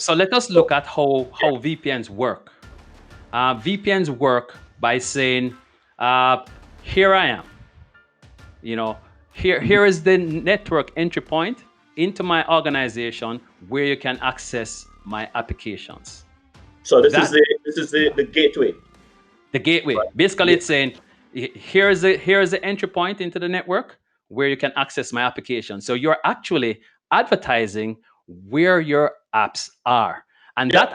So let us look at how VPNs work. VPNs work by saying, here I am. Here is the network entry point into my organization where you can access my applications. So this is the gateway. The gateway. Right. Basically, it's saying here is the entry point into the network where you can access my application. So you're actually advertising where your apps are, and that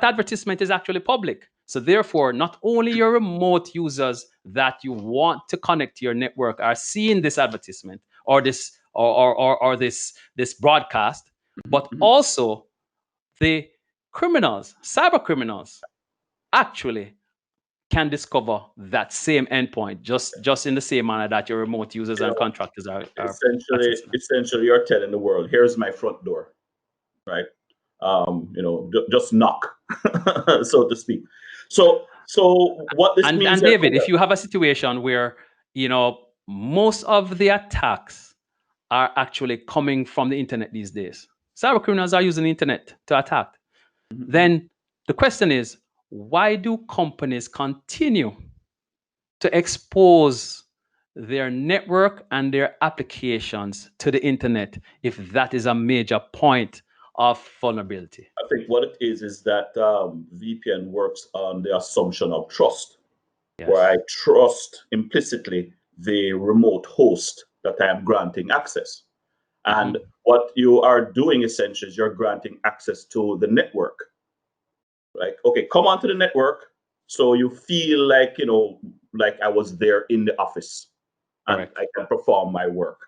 advertisement is actually public. So therefore, not only your remote users that you want to connect to your network are seeing this advertisement or this or this broadcast, but also the criminals, cyber criminals, actually can discover that same endpoint just in the same manner that your remote users and contractors are essentially you're telling the world, here's my front door, right? Just knock, so to speak. So what this means, and David, if you have a situation where most of the attacks are actually coming from the internet these days, cyber criminals are using the internet to attack, then the question is, why do companies continue to expose their network and their applications to the internet if that is a major point of vulnerability? I think what it is that VPN works on the assumption of trust, where I trust implicitly the remote host that I am granting access. And what you are doing essentially is you're granting access to the network. Like, okay, come onto the network, so you feel like like I was there in the office, and I can perform my work.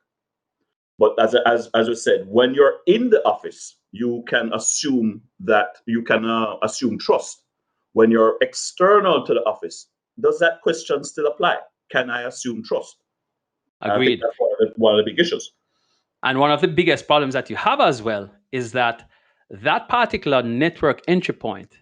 But as we said, when you're in the office, you can assume assume trust. When you're external to the office, does that question still apply? Can I assume trust? Agreed. I think that's one of the big issues. And one of the biggest problems that you have as well is that particular network entry point,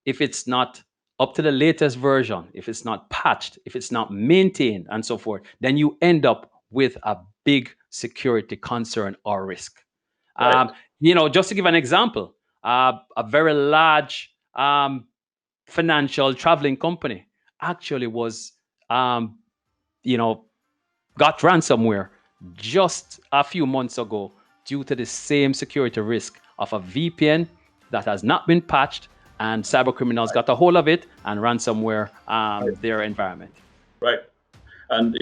if it's not up to the latest version, if it's not patched, if it's not maintained and so forth, then you end up with a big security concern or risk. Right. Just to give an example, a very large financial traveling company actually was, got ransomware just a few months ago due to the same security risk of a VPN that has not been patched, and cyber criminals got a hold of it and ransomware their environment. Right. And,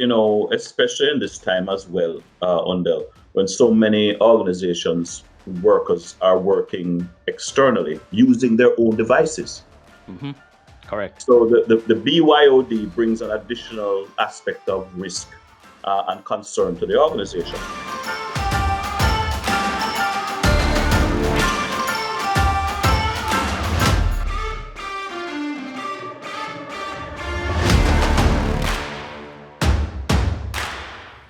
especially in this time as well, when so many organizations, workers are working externally using their own devices. Correct. So the BYOD brings an additional aspect of risk and concern to the organization.